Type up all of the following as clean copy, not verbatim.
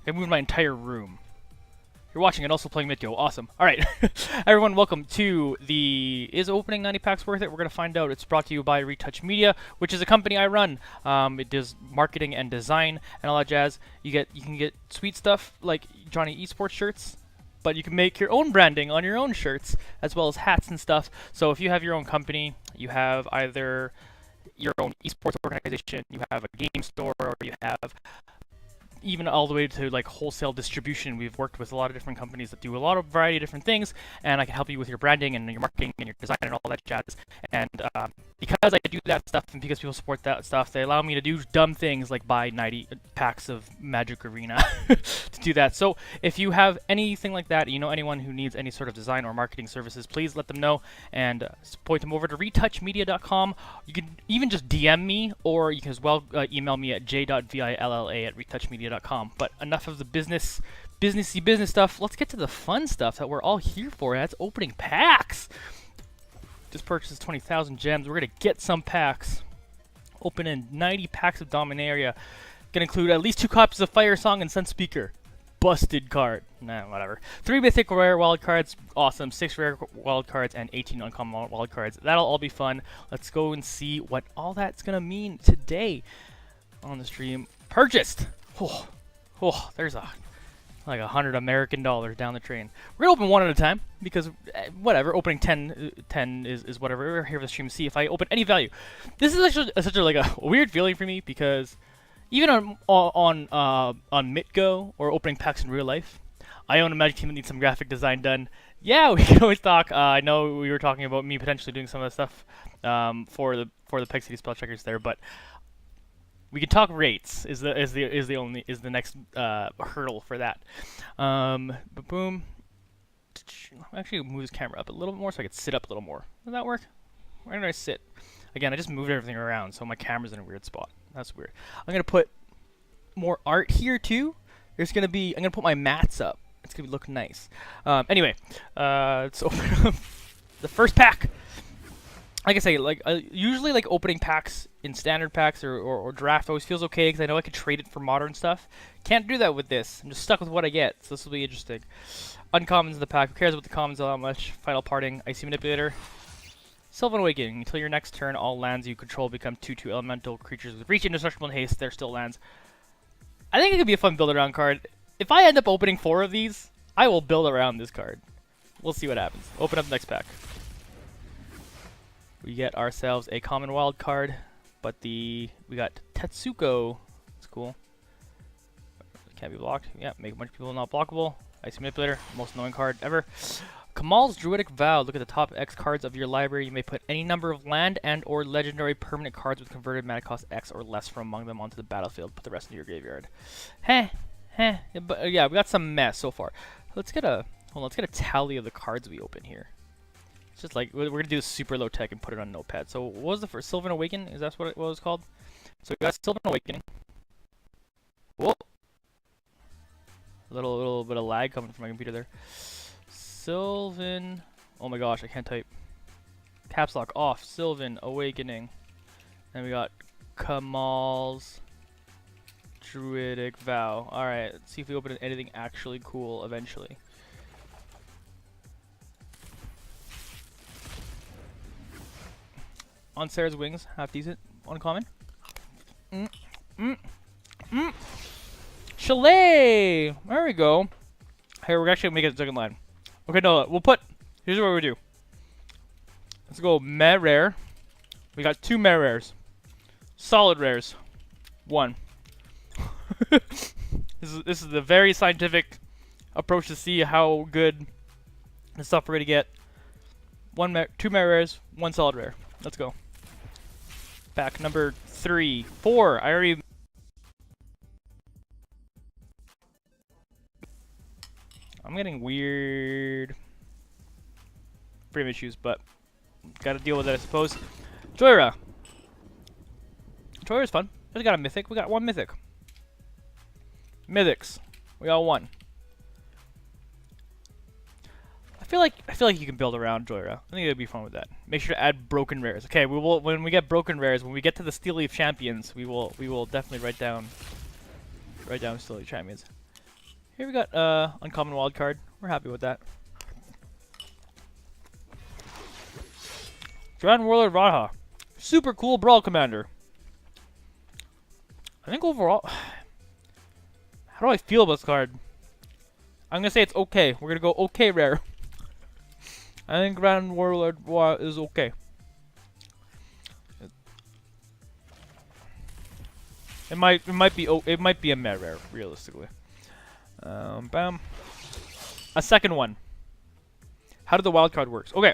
I moved my entire room. You're watching and also playing Mitgo. Awesome. All right, everyone, welcome to the Is Opening 90 Packs Worth It? We're gonna find out. It's brought to you by reTouch Media, which is a company I run. It does marketing and design and all that jazz. You can get sweet stuff like Johnny Esports shirts, but you can make your own branding on your own shirts as well as hats and stuff. So if you have your own company, you have either your own esports organization, you have a game store, or you have even all the way to like wholesale distribution. We've worked with a lot of different companies that do a lot of variety of different things, and I can help you with your branding and your marketing and your design and all that jazz. And because I do that stuff and because people support that stuff, they allow me to do dumb things like buy 90 packs of Magic Arena to do that. So if you have anything like that, you know anyone who needs any sort of design or marketing services, please let them know and point them over to retouchmedia.com. You can even just DM me, or you can as well email me at j.villa@retouchmedia.com. But enough of the businessy business stuff. Let's get to the fun stuff that we're all here for. That's opening packs. Just purchased 20,000 gems. We're gonna get some packs. Opening 90 packs of Dominaria. Gonna include at least 2 copies of Fire Song and Sun Speaker. Busted card. Nah, whatever. 3 mythic rare wild cards. Awesome. 6 rare wild cards and 18 uncommon wild cards. That'll all be fun. Let's go and see what all that's gonna mean today on the stream. Purchased. Oh, there's like $100 American down the drain. We're gonna open one at a time because whatever. Opening 10 is whatever. We're here for the stream to see if I open any value. This is actually such a weird feeling for me because even on MitGo or opening packs in real life, I own a Magic team that needs some graphic design done. Yeah, we can always talk. I know we were talking about me potentially doing some of the stuff for the Peg City spell checkers there, but we can talk rates. Is the next hurdle for that. But boom. Actually, move this camera up a little bit more so I could sit up a little more. Does that work? Where did I sit? Again, I just moved everything around, so my camera's in a weird spot. That's weird. I'm gonna put more art here too. I'm gonna put my mats up. It's gonna look nice. Anyway, let's open up the first pack. Like I say, usually opening packs in standard packs or draft always feels okay because I know I could trade it for modern stuff. Can't do that with this. I'm just stuck with what I get, so this will be interesting. Uncommons in the pack. Who cares about the commons all that much? Final Parting, Icy Manipulator, Sylvan Awakening. Until your next turn, all lands you control become 2/2 elemental creatures with reach, indestructible, and haste. They're still lands. I think it could be a fun build around card. If I end up opening 4 of these, I will build around this card. We'll see what happens. Open up the next pack. We get ourselves a common wild card, but we got Tetsuko. That's cool. Can't be blocked. Yeah, make a bunch of people not blockable. Icy Manipulator, most annoying card ever. Kamal's Druidic Vow. Look at the top X cards of your library. You may put any number of land and or legendary permanent cards with converted mana cost X or less from among them onto the battlefield. Put the rest into your graveyard. But yeah, we got some mess so far. Let's get a tally of the cards we open here. It's just like we're gonna do super low tech and put it on Notepad. So what was the first? Sylvan Awaken? Is that what it was called? So we got Sylvan Awakening. Whoa. A little bit of lag coming from my computer there. Sylvan. Oh my gosh, I can't type. Caps lock off. Sylvan Awakening. And we got Kamal's Druidic Vow. Alright, let's see if we open anything actually cool eventually. On Sarah's Wings, half decent. Uncommon. Chalet! There we go. Hey, we're actually gonna make it a second line. Okay, no, here's what we do. Let's go meh rare. We got 2 meh rares. Solid rares. 1. This is the very scientific approach to see how good the stuff we're gonna get. 2 meh rares, 1 solid rare. Let's go. Pack number 3, 4. I already. I'm getting weird frame issues, but gotta deal with it, I suppose. Joyra. Joyra's fun. We got a mythic. We got 1 mythic. Mythics. We got 1. I feel like you can build around Joyra. I think it'd be fun with that. Make sure to add broken rares. Okay, we will when we get broken rares. When we get to the Steel Leaf Champions, we will definitely write down Steel Leaf Champions. Here we got uncommon wild card. We're happy with that. Grand Warlord Raha. Super cool Brawl Commander. I think overall... How do I feel about this card? I'm gonna say it's okay. We're gonna go okay rare. I think Grand Warlord Raha is okay. It might be a meh rare, realistically. Bam. A second one. How did the wild card works? Okay.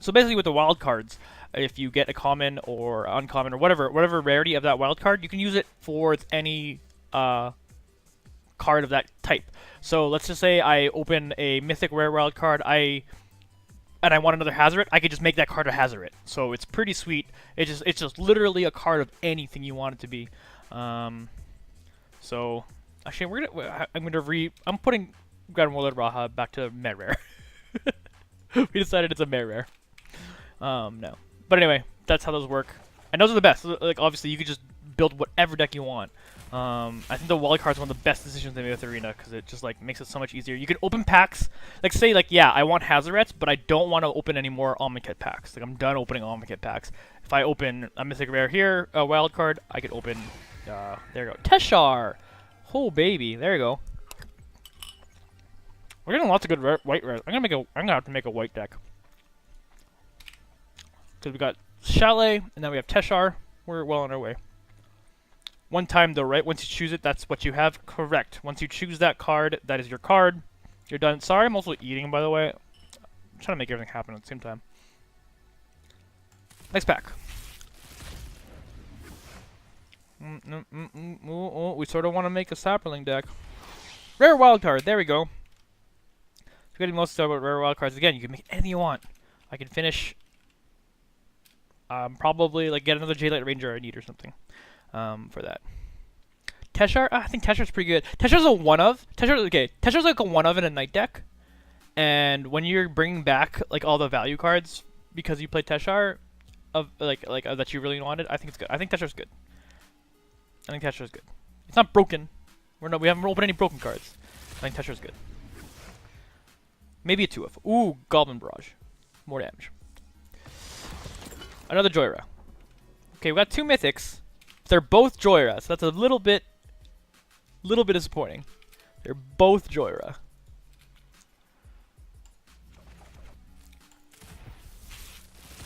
So basically with the wild cards, if you get a common or uncommon or whatever rarity of that wild card, you can use it for any card of that type. So let's just say I open a mythic rare wild card, and I want another Hazoret, I could just make that card a Hazoret. So it's pretty sweet. It's just literally a card of anything you want it to be. So actually I'm putting Grand Warlord Raha back to meh rare. We decided it's a meh rare. No. But anyway, that's how those work. And those are the best. Like obviously you could just build whatever deck you want. I think the wild card is one of the best decisions they made with Arena because it just like makes it so much easier. You can open packs, like say like yeah, I want Hazarets, but I don't want to open any more Omnikit packs. Like I'm done opening Omnikit packs. If I open a mythic rare here, a wild card, I could open. There you go, Teshar. Oh baby, there you go. We're getting lots of good white rares. I'm gonna have to make a white deck because we got Chalet and now we have Teshar. We're well on our way. One time though, right? Once you choose it, that's what you have. Correct. Once you choose that card, that is your card. You're done. Sorry, I'm also eating, by the way. I'm trying to make everything happen at the same time. Next pack. We sort of want to make a Sapperling deck. Rare wild card. There we go. Forgetting most stuff about rare wild cards. Again, you can make anything you want. I can finish. Probably like get another J-Light Ranger I need or something. For that. Teshar, I think Teshar's pretty good. Teshar's a one-of. Teshar's like a one-of in a night deck. And when you're bringing back like all the value cards because you played Teshar, that you really wanted, I think it's good. I think Teshar's good. I think Teshar's good. It's not broken. We haven't opened any broken cards. I think Teshar's good. Maybe a 2-of. Ooh, Goblin Barrage. More damage. Another Joyra. Okay, we got two mythics. They're both Joyra, so that's a little bit disappointing. They're both Joyra.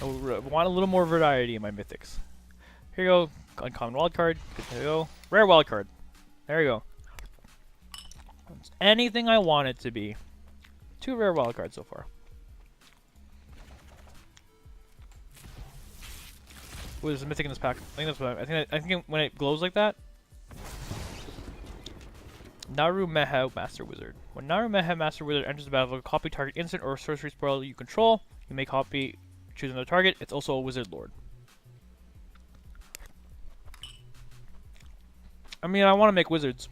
I want a little more variety in my mythics. Here you go, uncommon wild card. Good to go. Rare wild card. There you go. It's anything I want it to be. 2 rare wild cards so far. Ooh, there's a mythic in this pack. I think that's what I think when it glows like that. Naru Meha Master Wizard. When Naru Meha Master Wizard enters the battlefield, copy target instant or sorcery spell you control. You may copy, choose another target. It's also a Wizard Lord. I mean, I want to make wizards,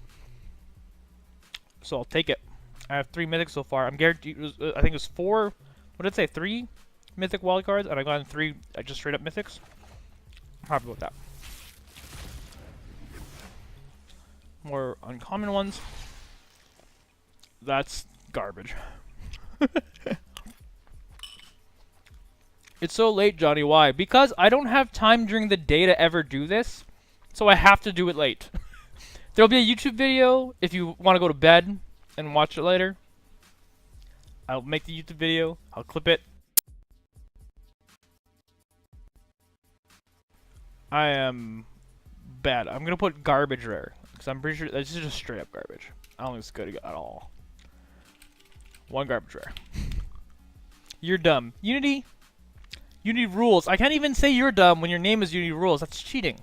so I'll take it. I have 3 mythics so far. I'm guaranteed. I think it was 4. What did it say? 3 mythic wild cards, and I got 3 just straight up mythics. I'm happy with that. More uncommon ones. That's garbage. It's so late, Johnny. Why? Because I don't have time during the day to ever do this, so I have to do it late. There'll be a YouTube video if you want to go to bed and watch it later. I'll make the YouTube video. I'll clip it. I am bad. I'm gonna put garbage rare because I'm pretty sure this is just straight up garbage. I don't think it's good at all. 1 garbage rare. You're dumb. Unity rules. I can't even say you're dumb when your name is Unity rules. That's cheating.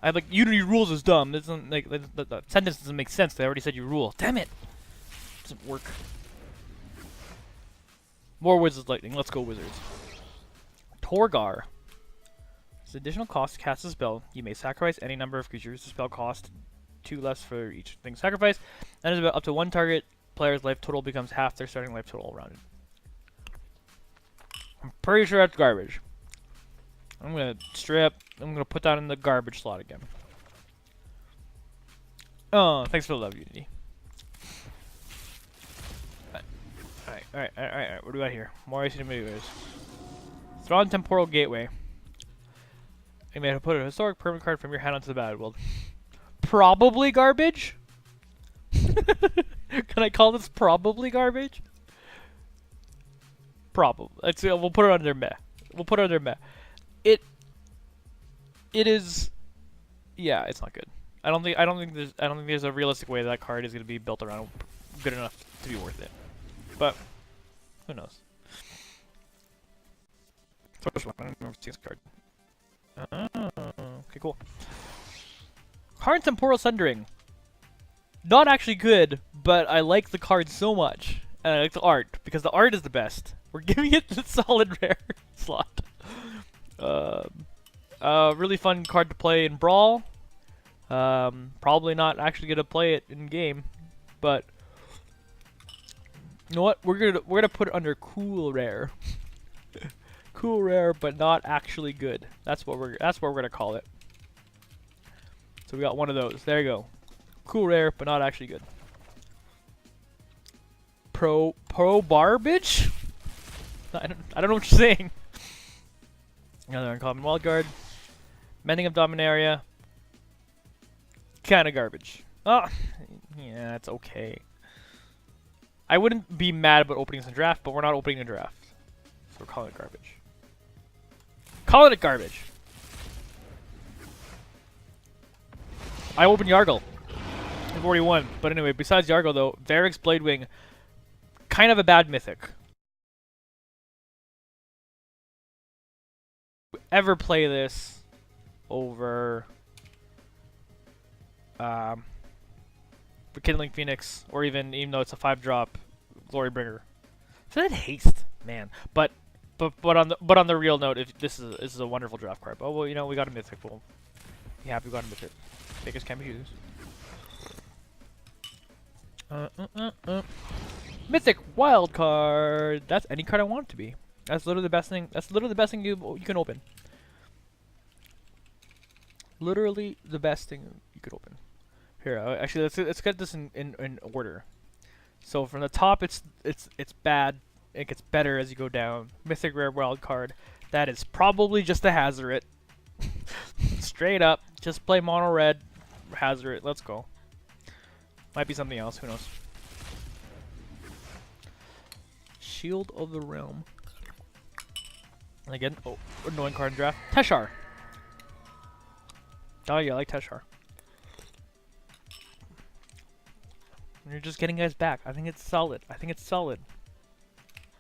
I have like Unity rules is dumb. It doesn't like the sentence doesn't make sense. They already said you rule. Damn it. Doesn't work. More Wizards Lightning. Let's go Wizards. Torgar. It's additional cost to cast a spell. You may sacrifice any number of creatures. The spell cost 2 less for each thing sacrificed. And is about up to 1 target player's life total becomes half their starting life total rounded. I'm pretty sure that's garbage. I'm gonna put that in the garbage slot again. Oh, thanks for the love, Unity. Alright. What do we got here? More icy videos. Thrawn Temporal Gateway. You may have put a historic permanent card from your hand onto the battlefield. Probably garbage? Can I call this probably garbage? Probably. We'll put it under meh. We'll put it under meh. It is. Yeah, it's not good. I don't think there's a realistic way that card is going to be built around good enough to be worth it. But who knows? I don't remember seeing this card. Okay, cool. Karn Temporal Sundering. Not actually good, but I like the card so much. And I like the art, because the art is the best. We're giving it the solid rare slot. Really fun card to play in Brawl. Probably not actually gonna play it in game, but you know what? We're gonna put it under cool rare. Cool rare, but not actually good. That's what we're gonna call it. So we got one of those. There you go. Cool rare, but not actually good. Pro Barbage? I don't know what you're saying. Another uncommon wildcard. Mending of Dominaria. Kinda garbage. Oh, yeah, it's okay. I wouldn't be mad about opening some draft, but we're not opening a draft. So we're calling it garbage. Calling it garbage. I opened Yargle. I've already won. But anyway, besides Yargle though, Varric's Bladewing, kind of a bad mythic. Ever play this over Kindling Phoenix, or even though it's a 5-drop Glorybringer. So that haste, man. But on the real note, if this is a wonderful draft card. Oh well, you know, we got a mythic. We'll be happy we got a mythic. Fakers can be used. Mythic wild card. That's any card I want it to be. That's literally the best thing. That's literally the best thing you can open. Literally the best thing you could open. Here, actually, let's get this in order. So from the top, it's bad. It gets better as you go down. Mythic rare wild card. That is probably just a Hazoret. Straight up, just play mono red Hazoret. Let's go. Might be something else. Who knows? Shield of the Realm. And again, oh, annoying card in draft. Teshar. Oh yeah, I like Teshar. And you're just getting guys back. I think it's solid. I think it's solid.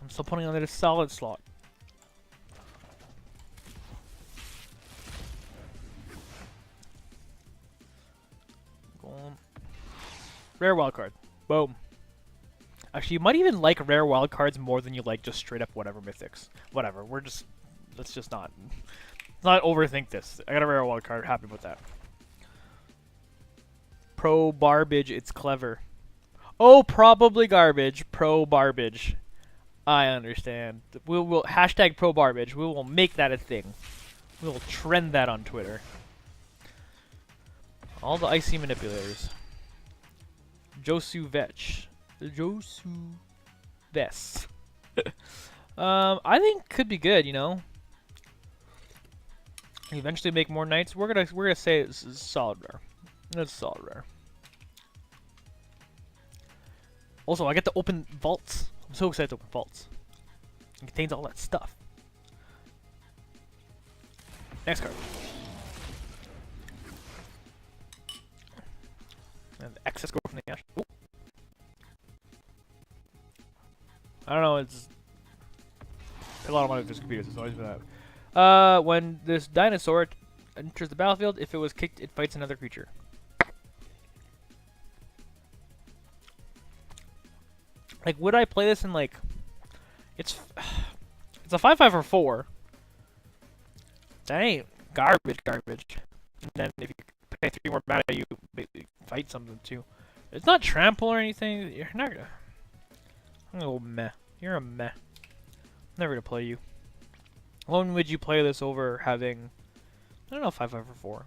I'm still putting on it a solid slot. Rare wild card. Boom. Actually, you might even like rare wild cards more than you like just straight up whatever mythics. Whatever. Let's just not overthink this. I got a rare wild card. Happy with that. Pro Barbage. It's clever. Oh, probably garbage. Pro Barbage. I understand. We'll hashtag Pro Barbage. We will make that a thing. We will trend that on Twitter. All the icy manipulators. Josu Vetch. Josu Ves. I think could be good, you know. Eventually make more knights. We're gonna say it's solid rare. It's solid rare. Also, I get to open vaults. I'm so excited to open vaults. It contains all that stuff. Next card. And the excess go from the ash. Ooh. I don't know, it's a lot of money with this computer, it's always been that. When this dinosaur enters the battlefield, if it was kicked, it fights another creature. Like, would I play this in, like... It's a 5/5 or 4. That ain't garbage. And then if you pay 3 more mana, you fight something too. It's not trample or anything. You're not gonna... Oh, meh. You're a meh. Never gonna play you. When would you play this over having... I don't know, 5/5 or 4.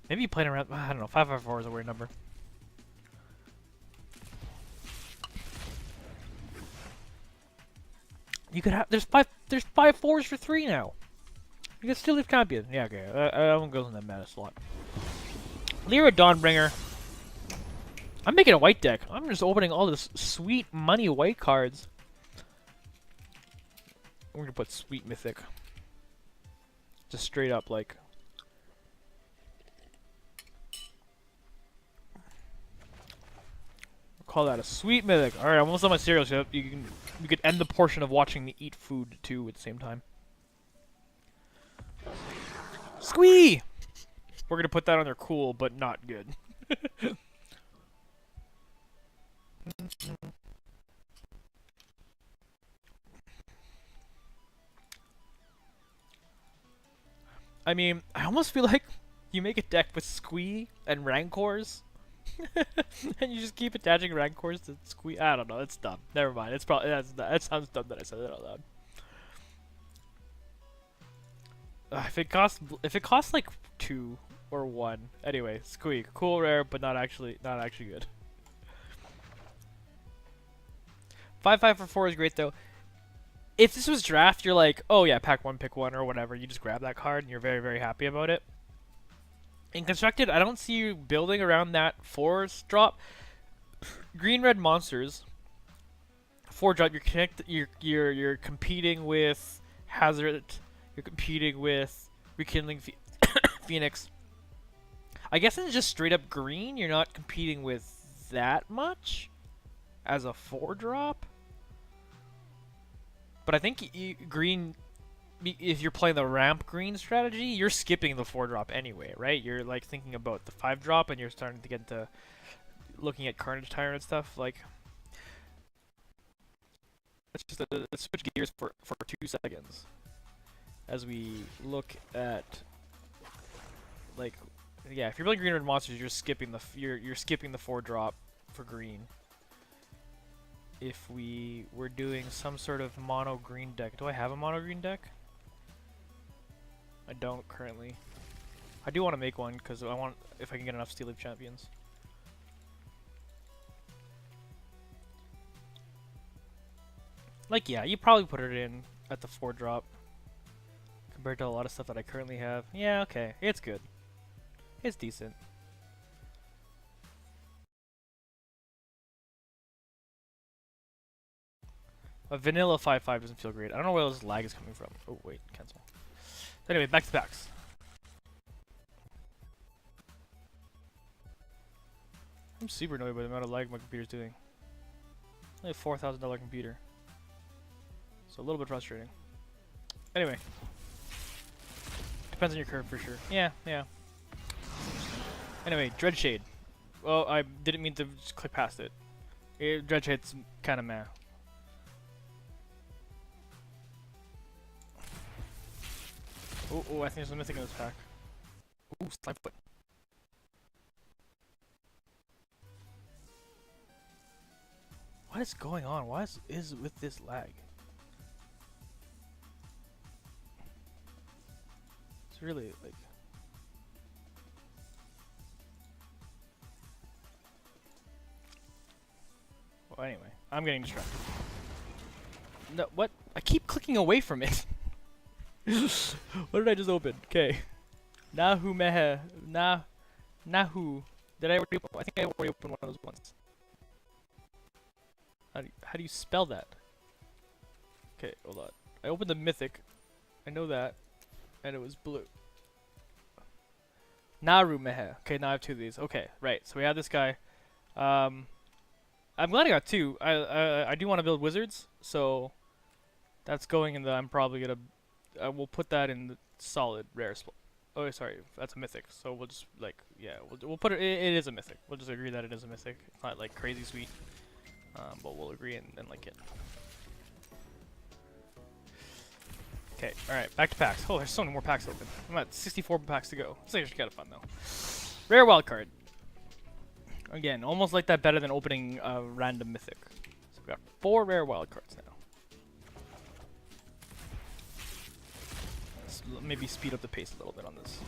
Maybe you played around... I don't know, 5/5 or 4 is a weird number. You could have. There's five fours for 3 now. You can still leave champion. Yeah, okay. I won't go in that mana slot. Lyra Dawnbringer. I'm making a white deck. I'm just opening all this sweet money white cards. We're gonna put sweet mythic. Just straight up like. Call that a sweet mythic. All right, I'm almost on my cereal. So you could end the portion of watching me eat food too at the same time. Squee! We're gonna put that on there, cool, but not good. I mean, I almost feel like you make a deck with Squee and Rancors. And you just keep attaching Rancors to Squee. I don't know. It's dumb. Never mind. It's probably that sounds dumb that I said that out loud. If it costs like 2 or 1. Anyway, Squee, cool, rare, but not actually good. 5/5 for 4 is great though. If this was draft, you're like, oh yeah, pack 1, pick 1, or whatever. You just grab that card and you're very, very happy about it. In constructed, I don't see you building around that 4's drop. Green red monsters. 4 drop. You're competing with Hazard. You're competing with Rekindling Phoenix. I guess it's just straight up green. You're not competing with that much as a 4 drop. But I think green, if you're playing the ramp green strategy, you're skipping the 4 drop anyway, right? You're like thinking about the 5 drop, and you're starting to get into looking at Carnage Tyrant and stuff. Like, let's just let's switch gears for 2 seconds as we look at, like, yeah, if you're playing green red monsters, you're skipping the you're skipping the 4 drop for green. If we were doing some sort of mono green deck, do I have a mono green deck? I don't currently. I do want to make one because I want, if I can get enough Steel Leaf Champions. Like, yeah, you probably put it in at the 4 drop compared to a lot of stuff that I currently have. Yeah, okay, it's good. It's decent. A vanilla 5/5 doesn't feel great. I don't know where this lag is coming from. Oh, wait, cancel. Anyway, back to packs. I'm super annoyed by the amount of lag my computer's doing. Only a $4,000 computer. So a little bit frustrating. Anyway. Depends on your curve for sure. Yeah, yeah. Anyway, Dreadshade. Well, I didn't mean to just click past it. Dreadshade's kind of meh. Oh, I think there's a mythic in this pack. Ooh, Slimefoot. What is going on? What is with this lag? It's really, like... Well, anyway, I'm getting distracted. No, what? I keep clicking away from it. What did I just open? Okay. Nahu Mehe. Nahu. Did I already open? I think I already opened one of those once. How do you spell that? Okay, hold on. I opened the mythic. I know that. And it was blue. Naru Mehe. Okay, now I have 2 of these. Okay, right. So we have this guy. I'm glad I got 2. I do want to build wizards, so that's going in the. I'm probably gonna. We'll put that in the solid rare spot. Oh, sorry, that's a mythic. So we'll just like, yeah, we'll put it. It is a mythic. We'll just agree that it is a mythic. It's not like crazy sweet, but we'll agree and like it. Okay, all right, back to packs. Oh, there's so many more packs open. I'm at 64 packs to go. It's actually kind of fun though. Rare wild card. Again, almost like that better than opening a random mythic. So we got 4 rare wild cards now. Maybe speed up the pace a little bit on this.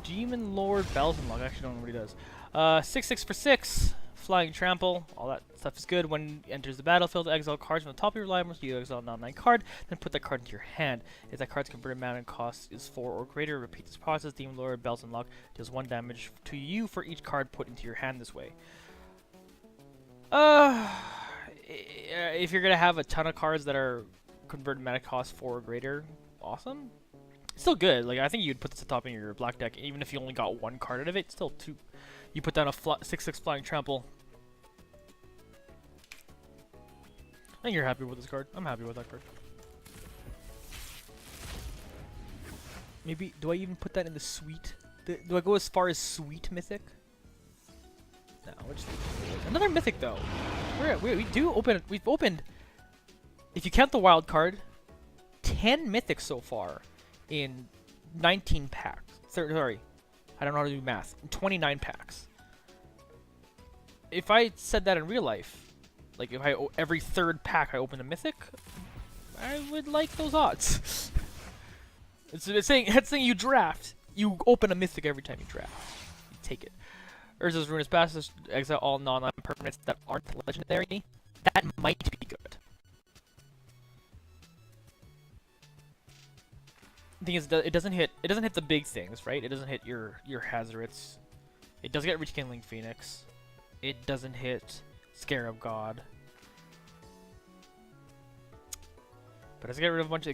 Demon Lord Balzanlog. I actually don't know what he does. 6/6 for 6. Flying Trample, all that stuff is good. When it enters the battlefield, exile cards from the top of your library. You exile a non-9 card, then put that card into your hand. If that card's converted mana and cost is 4 or greater, repeat this process. Demon Lord, Bells Unlock deals 1 damage to you for each card put into your hand this way. If you're gonna have a ton of cards that are converted mana cost 4 or greater, awesome. Still good. Like, I think you'd put this at the top of your black deck, even if you only got 1 card out of it. Still 2. You put down a 6/6 Flying Trample. I think you're happy with this card. I'm happy with that card. Maybe, do I even put that in the sweet? Do I go as far as sweet mythic? No, we're just another mythic though. We've opened, if you count the wild card, 10 mythics so far in 19 packs. Sorry, I don't know how to do math. 29 packs. If I said that in real life, like if every third pack I open a mythic, I would like those odds. it's saying you draft, you open a mythic every time you draft. You take it. Urza's Ruinous Basilisk, exile all non-land permanents that aren't legendary. That might be good. The thing is, it doesn't hit the big things, right? It doesn't hit your Hazards. It does get Rekindling Phoenix. It doesn't hit Scarab God. But it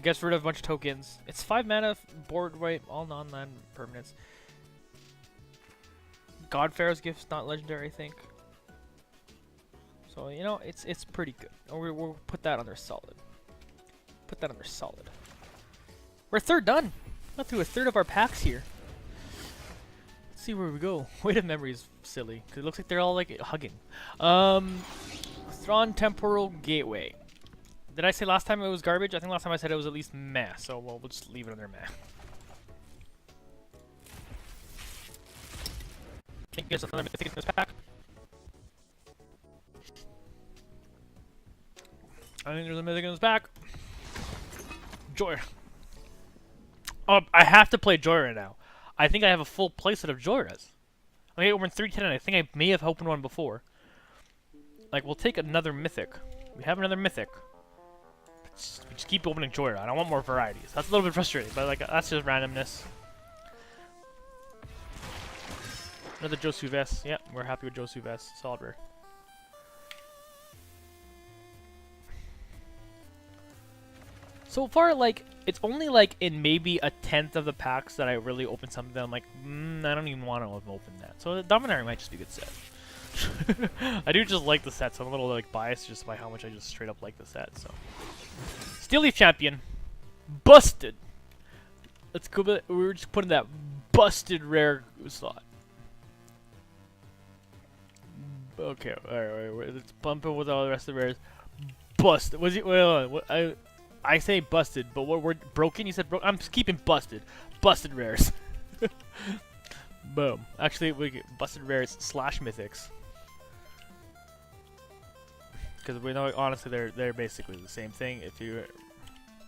gets rid of a bunch of tokens. It's 5 mana, board wipe, all non-land permanents. Godfarrow's Gift's not legendary, I think. So, you know, it's pretty good. We'll put that under solid. Put that under solid. We're a third done. Not through a third of our packs here. Let's see where we go. Weight of Memory is silly, because it looks like they're all, like, hugging. Thrawn Temporal Gateway. Did I say last time it was garbage? I think last time I said it was at least meh, so we'll just leave it under meh. I think there's another mythic in this pack. Joy. Oh, I have to play Joyra now. I think I have a full playset of Joyras. I opened 310 and I think I may have opened one before. Like, we'll take another mythic. We have another mythic. We just keep opening Joyra. I don't want more varieties. That's a little bit frustrating, but like that's just randomness. Another Josu Vest. Yeah, we're happy with Josu Vest. Solid rare. So far, like, it's only like in maybe a 10th of the packs that I really open something that I'm like, I don't even want to open that. So the Dominaria might just be a good set. I do just like the set, so I'm a little like biased just by how much I just straight up like the set. So Steel Leaf Champion, busted. Let's go. We were just putting that busted rare slot. Okay, alright, let's bump it with all the rest of the rares. Busted. Was it? Well, I say busted, but what word? Broken? You said broken. I'm keeping busted. Busted rares. Boom. Actually, we get busted rares / mythics. Because we know, honestly, they're basically the same thing. If you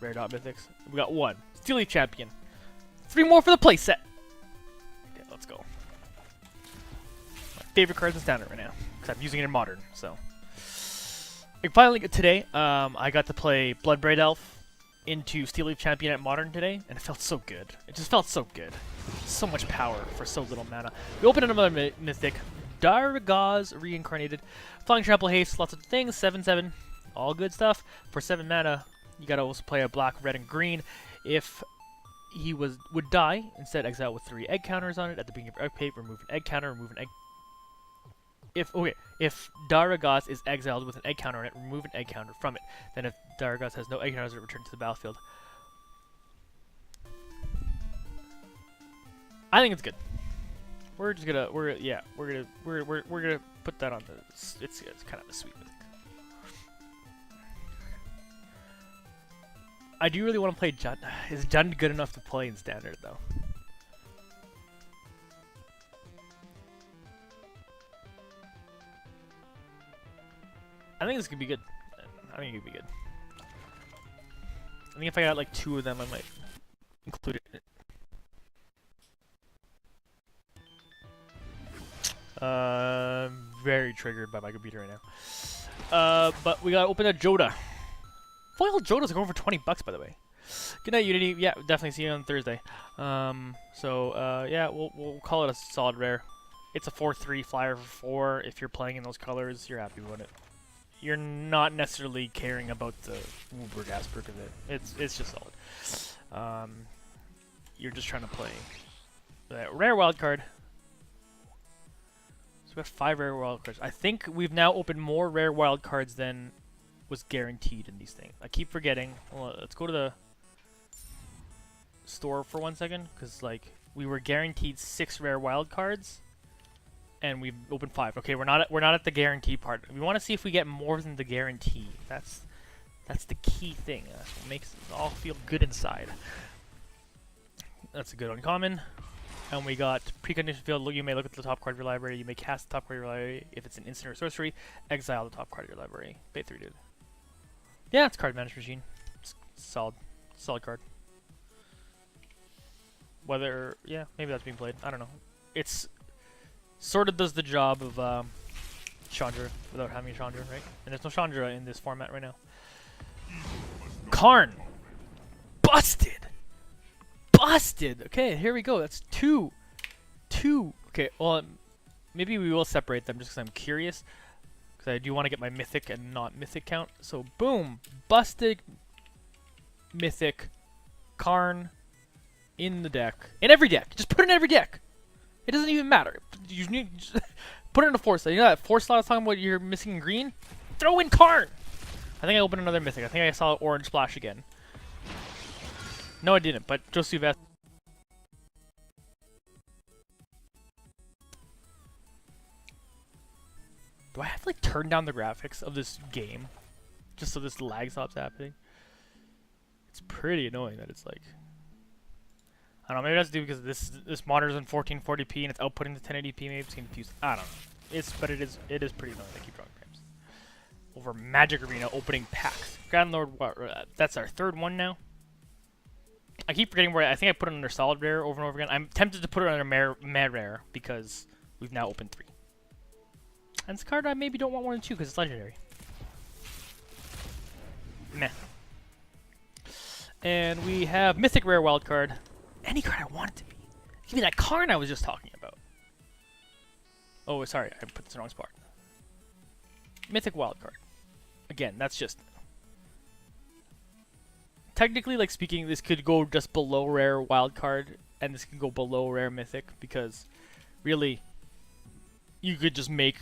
rare dot mythics, we got 1 Steel Leaf Champion. 3 more for the playset. Okay, let's go. My favorite cards in Standard right now, because I'm using it in Modern. So, I finally today, I got to play Bloodbraid Elf into Steel Leaf Champion at Modern today, and it felt so good. It just felt so good. So much power for so little mana. We opened another mythic, Daragaz Reincarnated. Flying Trample Haste, lots of things, 7/7, all good stuff. For 7 mana, you gotta also play a black, red, and green. If he would die, instead exile with 3 egg counters on it. At the beginning of your upkeep, remove an egg counter, remove an egg. If Daragaz is exiled with an egg counter on it, remove an egg counter from it. Then if Daragaz has no egg counters, it returns to the battlefield. I think it's good. We're gonna put that on the. It's kind of a sweet mythic. I do really want to play Jund. Is Jund good enough to play in Standard though? I think this could be good. I think it could be good. I think if I got like 2 of them, I might include it. very triggered by my computer right now. But we gotta open a Joda. Foil Jodas are going for 20 bucks, by the way. Good night, Unity. Yeah, definitely see you on Thursday. Yeah, we'll call it a solid rare. It's a 4/3 flyer for 4. If you're playing in those colors, you're happy with it. You're not necessarily caring about the Uber gas perk of it. It's just solid. You're just trying to play. Rare wild card. So we got 5 rare wild cards. I think we've now opened more rare wild cards than was guaranteed in these things. I keep forgetting. Well, let's go to the store for 1 second, because like we were guaranteed 6 rare wild cards, and we've opened 5. Okay, we're not at the guarantee part. We want to see if we get more than the guarantee. That's the key thing. That's what makes it all feel good inside. That's a good uncommon. And we got precondition field. You may look at the top card of your library. You may cast the top card of your library. If it's an instant or sorcery, exile the top card of your library. Pay 3, dude. Yeah, it's card management machine. It's solid card. Whether, yeah, maybe that's being played. I don't know. It's sort of does the job of Chandra without having Chandra, right? And there's no Chandra in this format right now. Karn! Busted! Busted! Okay, here we go. That's 2. Okay, well, maybe we will separate them just because I'm curious. Because I do want to get my mythic and not mythic count. So, boom! Busted mythic Karn in the deck. In every deck! Just put it in every deck! It doesn't even matter. You need put it in a 4 slot. You know that 4 slot I was talking about you're missing in green? Throw in Karn! I think I opened another mythic. I think I saw orange splash again. No, I didn't, but Josu Vest. Do I have to like turn down the graphics of this game just so this lag stops happening? It's pretty annoying that it's like, I don't know, maybe that's due because this monitor's in 1440p and it's outputting to 1080p. Maybe it's confused. I don't know. But it is pretty annoying. I keep drawing frames. Over Magic Arena opening packs. God Lord, that's our 3rd one now. I keep forgetting where I think I put it under solid rare over and over again. I'm tempted to put it under mad rare because we've now opened 3. And this card I maybe don't want more than 2 because it's legendary. Meh. And we have mythic rare wild card. Any card I want it to be. Give me that Karn I was just talking about. Oh, sorry, I put this in the wrong spot. Mythic wild card. Again, that's just. Technically, like speaking, this could go just below rare wild card, and this can go below rare mythic because, really, you could just make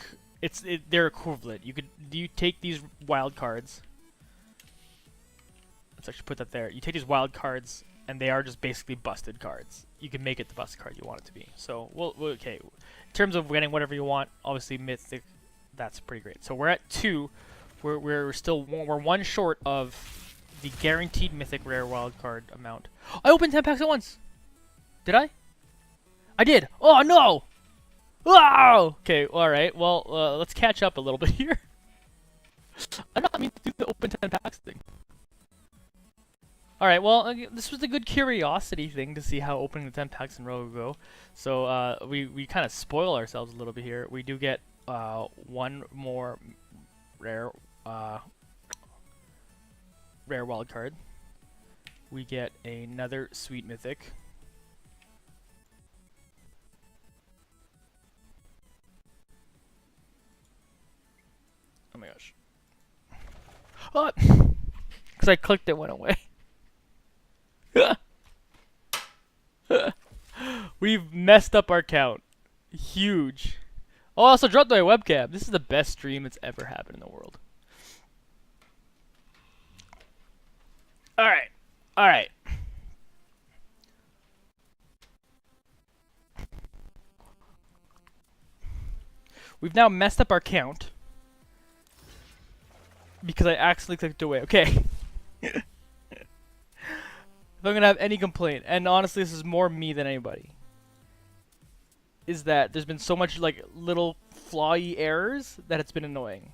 they're equivalent. You take these wild cards. Let's actually put that there. You take these wild cards, and they are just basically busted cards. You can make it the busted card you want it to be. So, okay. In terms of getting whatever you want, obviously mythic, that's pretty great. So we're at 2. We're 1 short of the guaranteed mythic rare wild card amount. I opened 10 packs at once. Did I? I did. Oh no! Wow! Okay, alright. Well, let's catch up a little bit here. I don't mean to do the open 10 packs thing. Alright, well, this was a good curiosity thing to see how opening the 10 packs in a row go. So, we kind of spoil ourselves a little bit here. We do get 1 more rare wild card. We get another sweet mythic. Oh my gosh. Oh! Because I clicked it, went away. We've messed up our count. Huge. Oh, I also dropped my webcam. This is the best stream that's ever happened in the world. Alright. Alright. We've now messed up our count. Because I accidentally clicked away. Okay. If I'm gonna have any complaint, and honestly this is more me than anybody, is that there's been so much like little flawy errors that it's been annoying.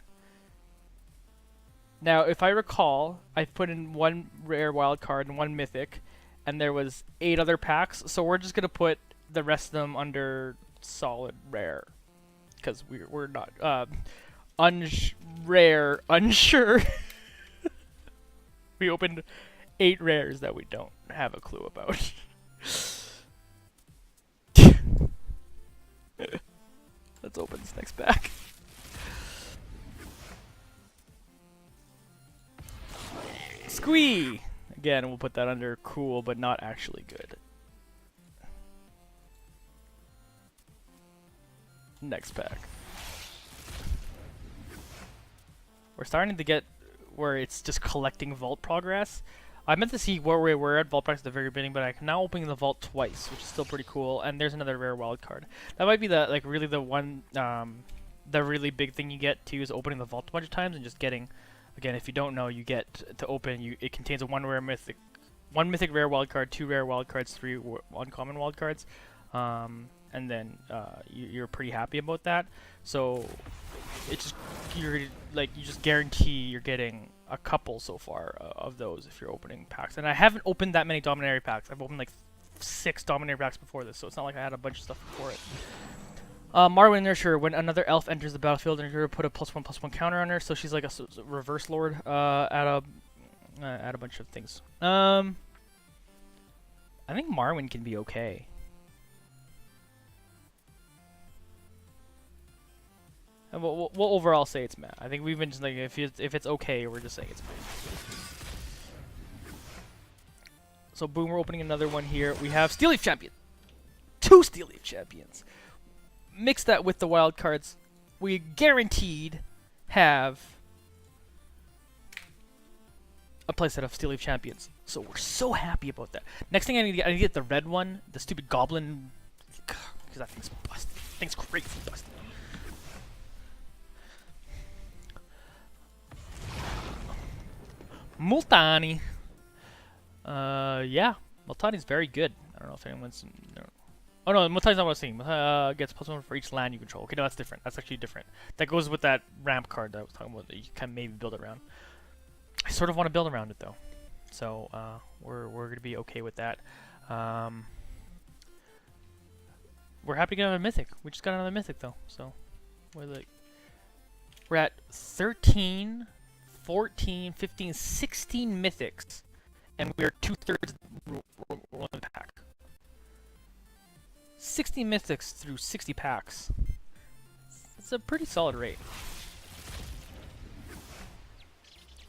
Now, if I recall, I put in 1 rare wild card and 1 mythic, and there was 8 other packs, so we're just gonna put the rest of them under solid rare. because we're not unsure. We opened 8 rares that we don't have a clue about. Let's open this next pack. Squee! Again, we'll put that under cool, but not actually good. Next pack. We're starting to get where it's just collecting vault progress. I meant to see where we were at vault progress at the very beginning, but I'm now opening the vault twice, which is still pretty cool. And there's another rare wild card. That might be the really the one, the really big thing you get too is opening the vault a bunch of times and just getting. Again, if you don't know, you get to open. It contains one mythic rare wild card, 2 rare wild cards, 3 uncommon wild cards, and then you're pretty happy about that. So it's just you just guarantee you're getting a couple so far of those if you're opening packs. And I haven't opened that many Dominaria packs. I've opened like 6 Dominaria packs before this, so it's not like I had a bunch of stuff before it. Marwyn Nurture, when another elf enters the battlefield, and you're put a +1/+1 counter on her, so she's like a reverse lord at a bunch of things. I think Marwyn can be okay. And we'll overall say it's meh. I think we've been just like if it's okay, we're just saying it's meh. So boom, we're opening another one here. We have Steel Leaf Champion, 2 Steel Leaf Champions. Mix that with the wild cards, we guaranteed have a playset of Steel Leaf Champions. So we're so happy about that. Next thing I need to get the red one, the stupid goblin, because that thing's busted. That thing's crazy busted. Multani. Yeah, Multani's very good. I don't know if anyone's. No. Oh no, Multani's not what I was saying. Gets +1 for each land you control. Okay, no, that's different. That's actually different. That goes with that ramp card that I was talking about that you can maybe build around. I sort of want to build around it though, so we're gonna be okay with that. We're happy to get another mythic. We just got another mythic though, so we're at 13, 14, 15, 16 mythics, and we're 2/3 rolling the pack. 60 mythics through 60 packs. It's a pretty solid rate.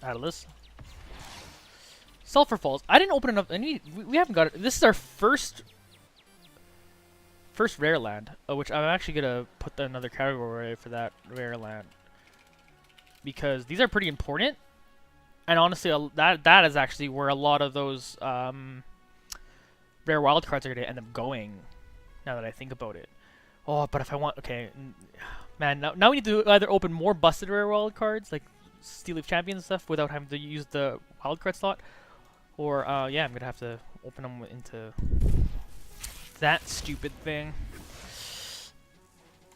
Atlas. Sulfur Falls. I didn't open enough. We haven't got it. This is our first rare land, which I'm actually gonna put another category for that rare land because these are pretty important. And honestly, that is actually where a lot of those rare wild cards are gonna end up going. Now that I think about it. Oh, but if I want, okay, man. Now we need to either open more busted rare wild cards like Steel Leaf Champions and stuff without having to use the wild card slot, or yeah, I'm gonna have to open them into that stupid thing.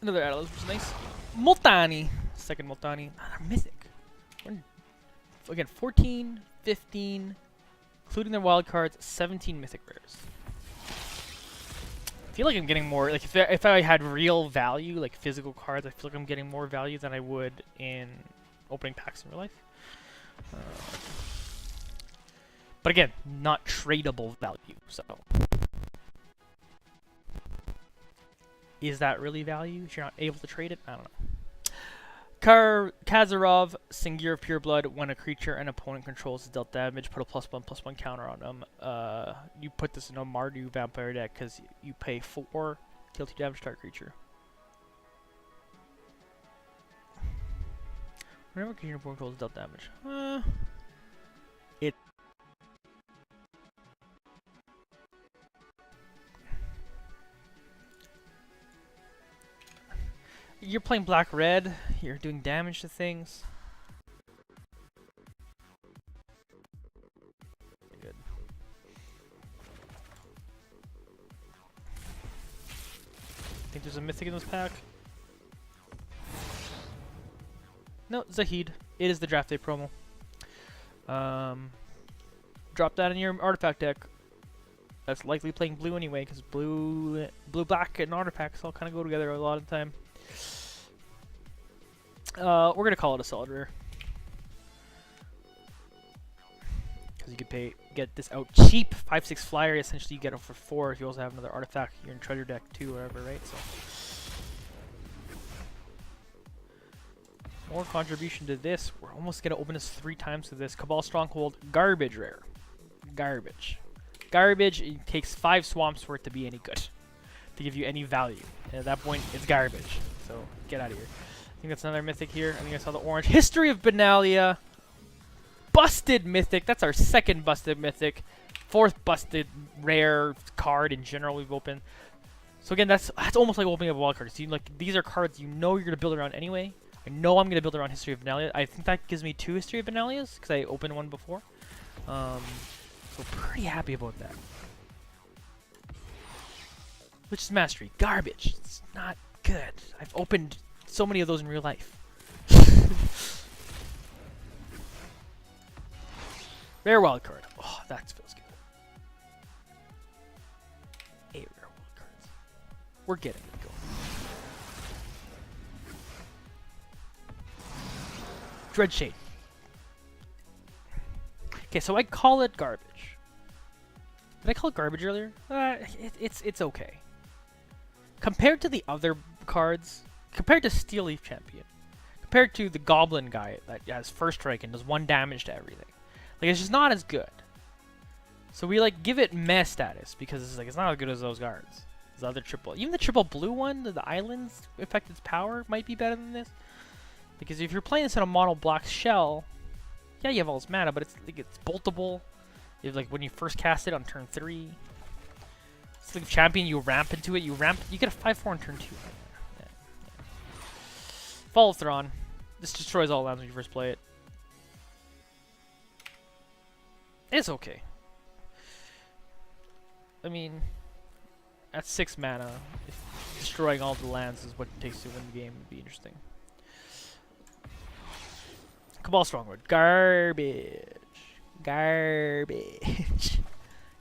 Another Atlas, which is nice. Multani, second Multani, another mythic. Again, 14, 15, including their wild cards, 17 mythic rares. I feel like I'm getting more, like if I had real value, like physical cards, I feel like I'm getting more value than I would in opening packs in real life. But again, not tradable value, so. Is that really value if you're not able to trade it? I don't know. Kazarov, Singear of Pure Blood. When a creature an opponent controls is dealt damage, put a +1/+1 counter on them. You put this in a Mardu Vampire deck because you pay 4, deal 2 damage to target creature. Whenever a creature opponent controls is dealt damage. You're playing black-red, you're doing damage to things. Good. Think there's a mythic in this pack? No, Zahid. It is the draft day promo. Drop that in your artifact deck. That's likely playing blue anyway, because blue, black, and artifacts all kind of go together a lot of the time. We're gonna call it a solid rare. Because you could get this out cheap. 5/6 flyer, essentially you get it for 4 if you also have another artifact. You're in treasure deck too, whatever, right? So more contribution to this. We're almost gonna open this 3 times to this. Cabal Stronghold, garbage rare. Garbage. Garbage, it takes 5 swamps for it to be any good. To give you any value. And at that point, it's garbage. So, get out of here. I think that's another mythic here. I think I saw the orange. History of Benalia. Busted mythic. That's our 2nd busted mythic. 4th busted rare card in general we've opened. So again, that's almost like opening up a wild card. So these are cards you know you're going to build around anyway. I know I'm going to build around History of Benalia. I think that gives me 2 History of Benalias because I opened one before. So pretty happy about that. Witch's Mastery, garbage. It's not good. I've opened so many of those in real life. Rare wild card. Oh, that feels good. 8 rare wild cards. We're getting it going. Dreadshade. Okay, so I call it garbage. Did I call it garbage earlier? It's okay. Compared to the other cards, compared to Steel Leaf Champion, compared to the Goblin guy that has first strike and does 1 damage to everything, like it's just not as good. So we like give it meh status because it's not as good as those cards. The other even the triple blue one, the islands affect its power might be better than this. Because if you're playing this in a mono black shell, yeah, you have all this mana, but it's boltable. Like when you first cast it on turn 3. It's like champion, you ramp into it, you get a 5/4 on turn 2. Yeah. Fall of Thrawn. This destroys all lands when you first play it. It's okay. I mean, at 6 mana, if destroying all the lands is what it takes to win the game, would be interesting. Cabal Stronghold. Garbage. Garbage.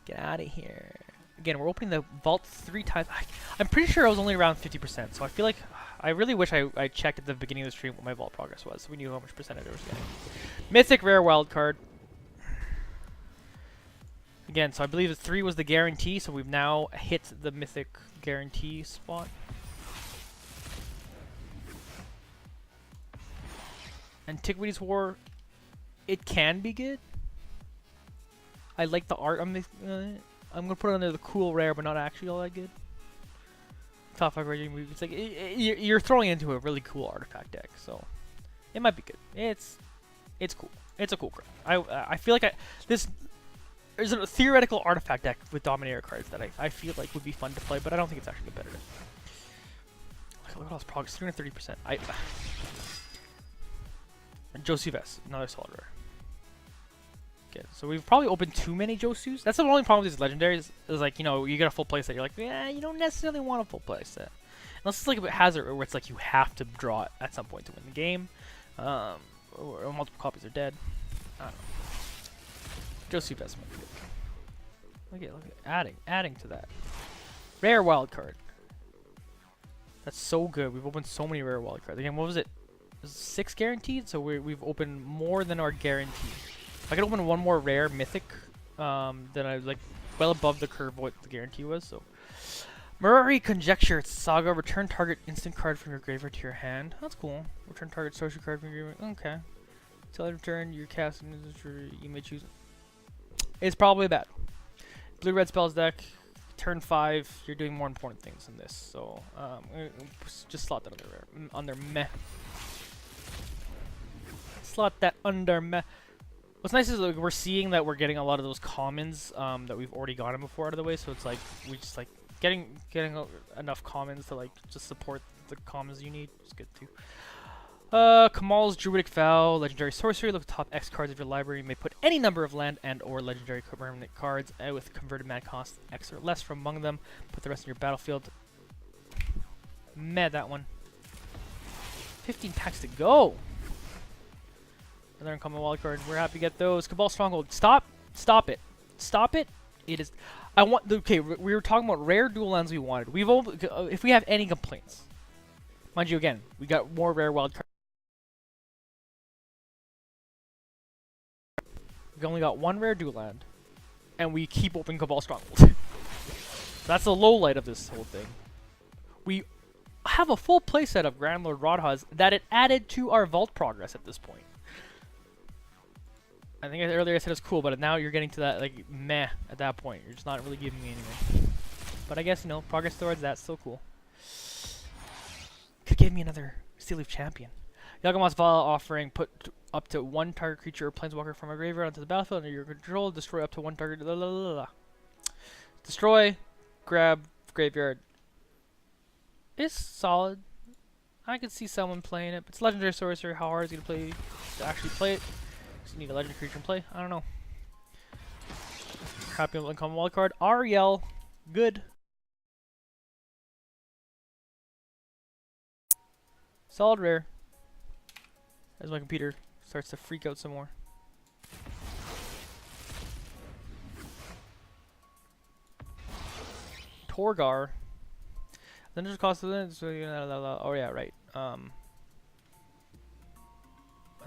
Get out of here. Again, we're opening the vault 3 times. I'm pretty sure I was only around 50%, so I feel like I really wish I checked at the beginning of the stream what my vault progress was, so we knew how much percentage I was getting. Mythic rare wild card. Again, so I believe the 3 was the guarantee, so we've now hit the mythic guarantee spot. Antiquities War, it can be good. I like the art. I'm gonna put it under the cool rare, but not actually all that good. Top 5 rating movies. It's like you're throwing into a really cool artifact deck, so it might be good. It's cool. It's a cool card. I feel like there's a theoretical artifact deck with Dominator cards that I feel like would be fun to play, but I don't think it's actually competitive. Look at all this progress, 330%. Josuves, another solid rare. Okay, so we've probably opened too many Josus. That's the only problem with these legendaries. Is like, you know, you get a full playset, you're like, yeah, you don't necessarily want a full playset. Unless it's like a Hazard, where it's like you have to draw it at some point to win the game. Or multiple copies are dead. I don't know. Josuves might be good. Look at adding to that. Rare wild card. That's so good. We've opened so many rare wild cards. Again, what was it? 6 guaranteed, so we've opened more than our guarantee. If I could open one more rare mythic, then I like well above the curve what the guarantee was. So, Mirari Conjecture, it's Saga. Return target instant card from your graveyard to your hand. That's cool. Return target social card from your graveyard. Okay. Until I return your cast, you may choose. It's probably bad. Blue red spells deck. Turn 5, you're doing more important things than this. So, just slot that under meh. Slot that under meh. What's nice is like, we're seeing that we're getting a lot of those commons that we've already gotten before out of the way. So it's like we just like getting enough commons to like just support the commons you need. It's good too. Kamal's Druidic Vow, Legendary Sorcery. Look at the top X cards of your library. You may put any number of land and or legendary permanent cards with converted mana cost X or less from among them. Put the rest in your battlefield. Meh, that one. 15 packs to go. Another uncommon wild card. We're happy to get those. Cabal Stronghold. Stop it. Stop it. It is. I want. Okay, we were talking about rare dual lands we wanted. We've if we have any complaints, mind you, again, we got more rare wild cards. We only got one rare dual land, and we keep opening Cabal Stronghold. That's the low light of this whole thing. We have a full playset of Grand Lord Radhas that it added to our vault progress at this point. I think earlier I said it's cool, but now you're getting to that, like, meh at that point. You're just not really giving me anything. But I guess, you know, progress towards that's still cool. Could give me another Steel Leaf Champion. Yagamoth's Vala offering put up to one target creature or planeswalker from a graveyard onto the battlefield under your control. Destroy up to one target. Destroy, grab, graveyard. It's solid. I could see someone playing it. But it's legendary sorcerer. How hard is it to actually play it? You need a legendary creature in play. I don't know. Happy with uncommon wild card. Ariel, good. Solid rare. As my computer starts to freak out some more. Torgar. Then there's cost of it. Oh yeah, right. I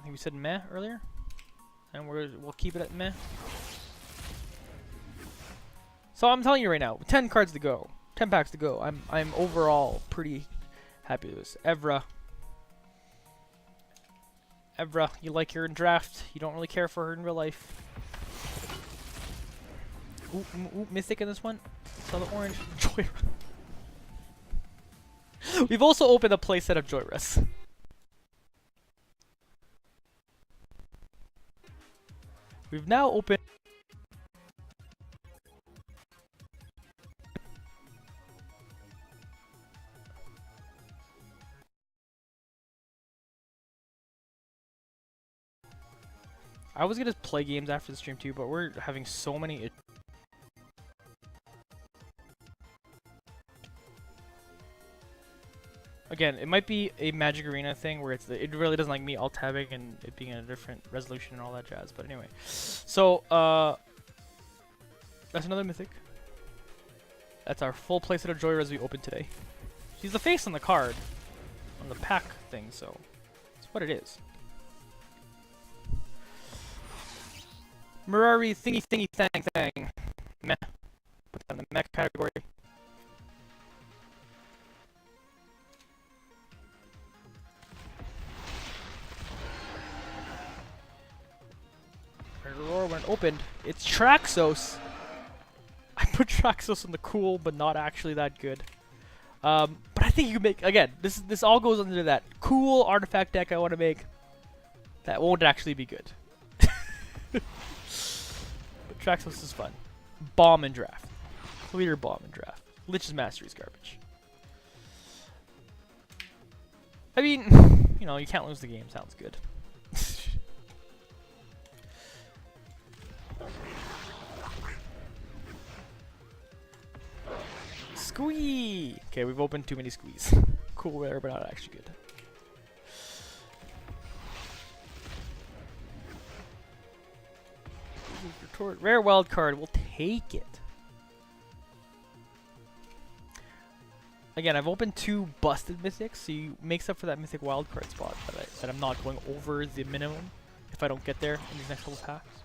think we said meh earlier. And we'll keep it at meh. So I'm telling you right now, 10 cards to go, 10 packs to go. I'm overall pretty happy with this. Evra, you like her in draft. You don't really care for her in real life. Ooh, Mythic in this one. Saw the orange. Joy. We've also opened a playset of Joyrus. We've now opened. I was gonna play games after the stream too, but we're having so many. Again, it might be a Magic Arena thing where it really doesn't like me alt-tabbing and it being in a different resolution and all that jazz. But anyway, so that's another Mythic. That's our full playset of Joyrus we opened today. She's the face on the card, on the pack thing, so it's what it is. Mirari thingy thang. Meh. Put that in the meh category. When opened, it's Traxos. I put Traxos in the cool, but not actually that good. But I think you can make, again, this all goes under that cool artifact deck I want to make. That won't actually be good. But Traxos is fun. Bomb and draft. Clear bomb and draft. Lich's Mastery is garbage. I mean, you know, you can't lose the game. Sounds good. Squee! Okay, we've opened too many squeeze. Cool rare, but not actually good. Rare wild card, we'll take it. Again, I've opened 2 busted mythics, so you makes up for that mythic wild card spot that I'm not going over the minimum if I don't get there in these next couple packs.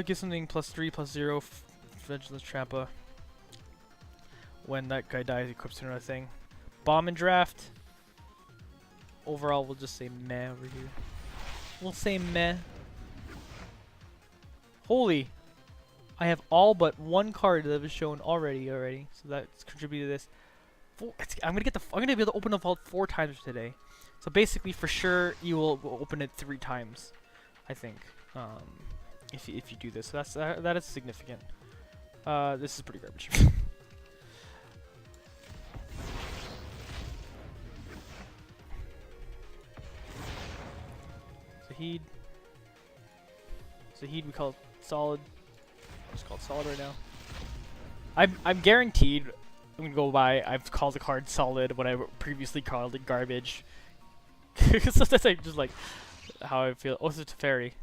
Get something +3/+0, Vigilance Trampa. When that guy dies, equips to another thing. Bomb and draft. Overall, we'll just say meh over here. We'll say meh. Holy! I have all but one card that was shown already. So that's contributed to this. I'm gonna be able to open the vault 4 times today. So basically, for sure, you will open it 3 times. I think. If you do this, so that is significant. This is pretty garbage. Zahid, we call it solid. Just call it solid right now. I'm guaranteed. I'm gonna go by. I've called the card solid when I previously called it garbage. Sometimes I just like how I feel. Oh, it's a Teferi.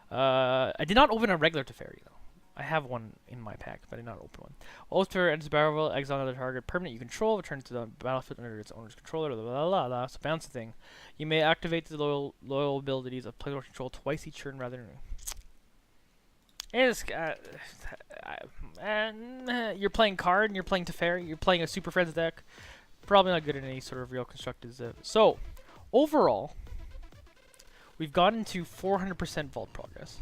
I did not open a regular Teferi though. I have one in my pack, but I did not open one. Ulster enters the battlefield, exile another target permanent you control, returns to the battlefield under its owner's controller, blah blah blah blah. So bounce thing. You may activate the loyal abilities of player control twice each turn rather than. You're playing card and you're playing Teferi, you're playing a Super Friends deck. Probably not good in any sort of real constructed Ziv. So, overall, we've gotten to 400% vault progress.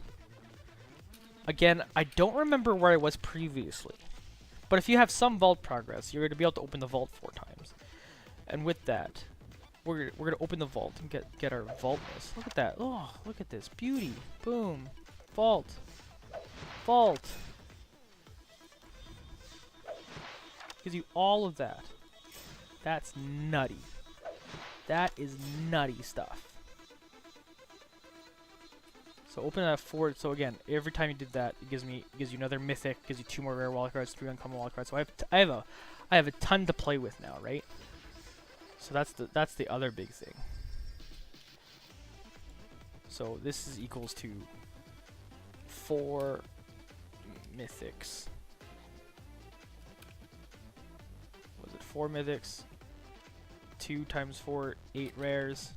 Again, I don't remember where I was previously, but if you have some vault progress, you're going to be able to open the vault 4 times. And with that, we're going to open the vault and get our vaultness. Look at that. Oh, look at this. Beauty. Boom. Vault. Vault. Gives you all of that. That's nutty. That is nutty stuff. So open that 4. So again, every time you did that, it gives you another mythic, gives you 2 more rare wild cards, 3 uncommon wild cards. So I have a ton to play with now, right? So that's the other big thing. So this is equals to 4 mythics. Was it 4 mythics? 2 times 4, 8 rares,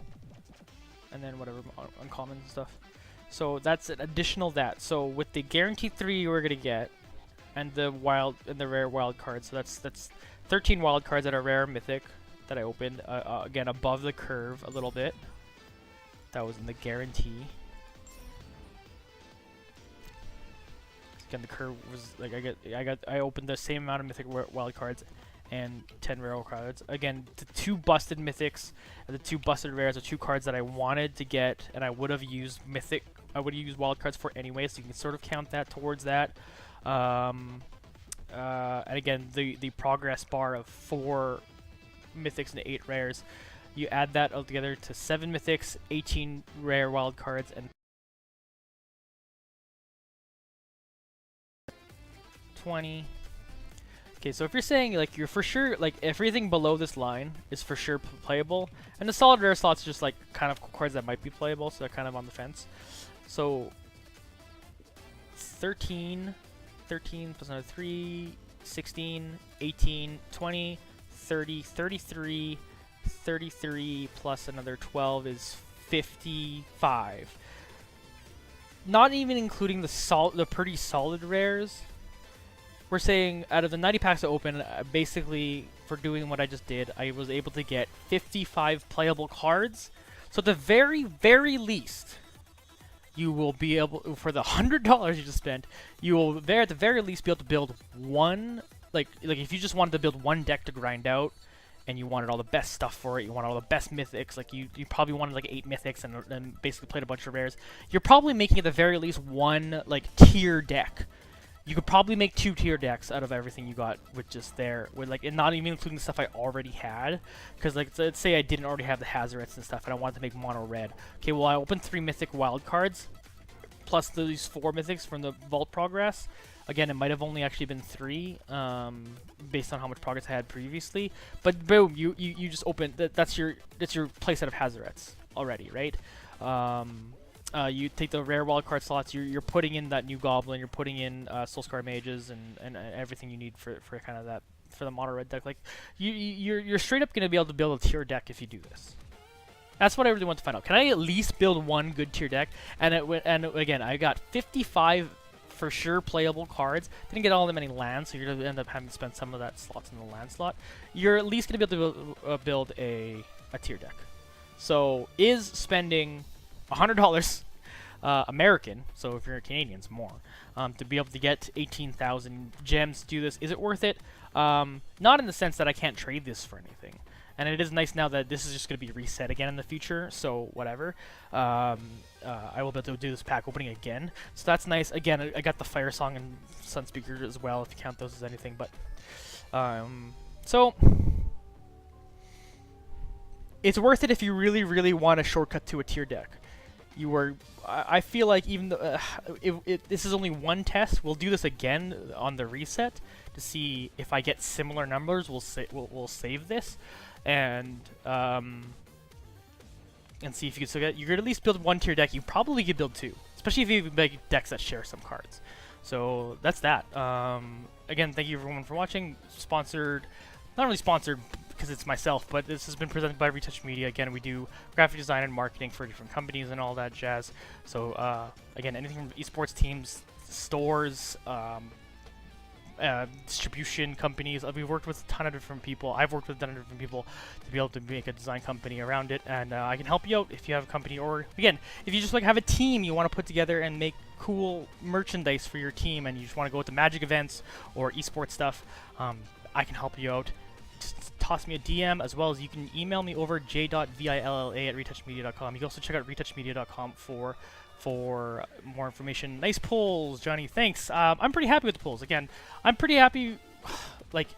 and then whatever uncommon and stuff. So that's an additional that. So with the guaranteed 3 we're gonna get, and the rare wild cards. So that's 13 wild cards that are rare mythic that I opened. Again, above the curve a little bit. That was in the guarantee. Again, the curve was like I opened the same amount of mythic wild cards and 10 rare cards. Again, the 2 busted mythics and the 2 busted rares are 2 cards that I wanted to get, and I would have used mythic. I would have used wild cards for anyway, so you can sort of count that towards that. And again, the progress bar of 4 mythics and 8 rares, you add that all together to 7 mythics, 18 rare wild cards, and 20. Okay, so if you're saying like you're for sure like everything below this line is for sure playable, and the solid rare slots are just like kind of cards that might be playable, so they're kind of on the fence. So 13 plus another 3, 16, 18, 20, 30, 33, 33 plus another 12 is 55. Not even including the pretty solid rares. We're saying out of the 90 packs I opened, basically for doing what I just did, I was able to get 55 playable cards. So at the very, very least, you will be able, for the $100 you just spent, you will at the very least be able to build one, like if you just wanted to build one deck to grind out, and you wanted all the best stuff for it, you wanted all the best mythics, like you probably wanted like 8 mythics and basically played a bunch of rares, you're probably making at the very least one like tier deck. You could probably make 2 tier decks out of everything you got with just there, with like, and not even including the stuff I already had. Because like, let's say I didn't already have the Hazarets and stuff, and I wanted to make mono red. Okay, well I opened 3 mythic wild cards, plus these 4 mythics from the vault progress. Again, it might have only actually been 3, based on how much progress I had previously. But boom, you just opened that's your playset of Hazarets already, right? You take the rare wildcard slots, you're putting in that new goblin, you're putting in Soulscar mages and everything you need for kind of that, for the mono red deck. Like you're straight up gonna be able to build a tier deck if you do this. That's what I really want to find out. Can I at least build one good tier deck? And again, I got 55 for sure playable cards. Didn't get all that many lands, so you're gonna end up having to spend some of that slots in the land slot. You're at least gonna be able to build a tier deck. So is spending $100 American, so if you're Canadians, more, to be able to get 18,000 gems to do this, is it worth it? Not in the sense that I can't trade this for anything. And it is nice now that this is just going to be reset again in the future, so whatever. I will be able to do this pack opening again, so that's nice. Again, I got the Fire Song and Sunspeaker as well, if you count those as anything, but... so... It's worth it if you really, really want a shortcut to a tier deck. I feel like even though this is only one test, we'll do this again on the reset to see if I get similar numbers. We'll save this and see if you can still get. You could at least build one tier deck. You probably could build 2, especially if you make decks that share some cards. So that's that. Again, thank you everyone for watching. Sponsored, not really sponsored because it's myself, but this has been presented by reTouch Media. Again, we do graphic design and marketing for different companies and all that jazz. So again, anything from esports teams, stores, distribution companies. We've worked with a ton of different people. I've worked with a ton of different people to be able to make a design company around it, and I can help you out if you have a company, or again, if you just like have a team you want to put together and make cool merchandise for your team, and you just want to go with the Magic events or esports stuff. I can help you out. Just toss me a DM, as well as you can email me over j.villa@retouchmedia.com. You can also check out retouchmedia.com for more information. Nice pulls, Johnny. Thanks. I'm pretty happy with the pulls. Again, I'm pretty happy, like,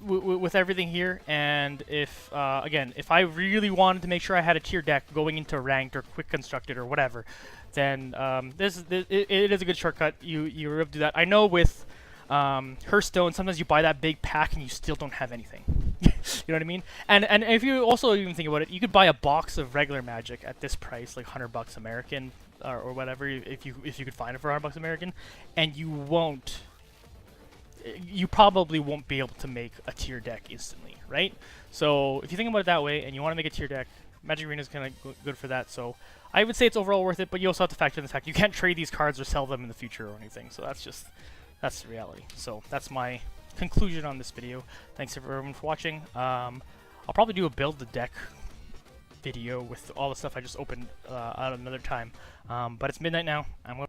with everything here. And if again, if I really wanted to make sure I had a tier deck going into ranked or quick constructed or whatever, then it is a good shortcut. You're able to do that. I know with Hearthstone, sometimes you buy that big pack and you still don't have anything. You know what I mean? And if you also even think about it, you could buy a box of regular Magic at this price, like $100 American or whatever, if you could find it for $100 American, and you probably won't be able to make a tier deck instantly, right? So if you think about it that way and you want to make a tier deck, Magic Arena is kind of good for that. So I would say it's overall worth it, but you also have to factor in the fact you can't trade these cards or sell them in the future or anything. So that's the reality. So that's my conclusion on this video. Thanks everyone for watching. I'll probably do a build the deck video with all the stuff I just opened at another time. But it's midnight now. I'm going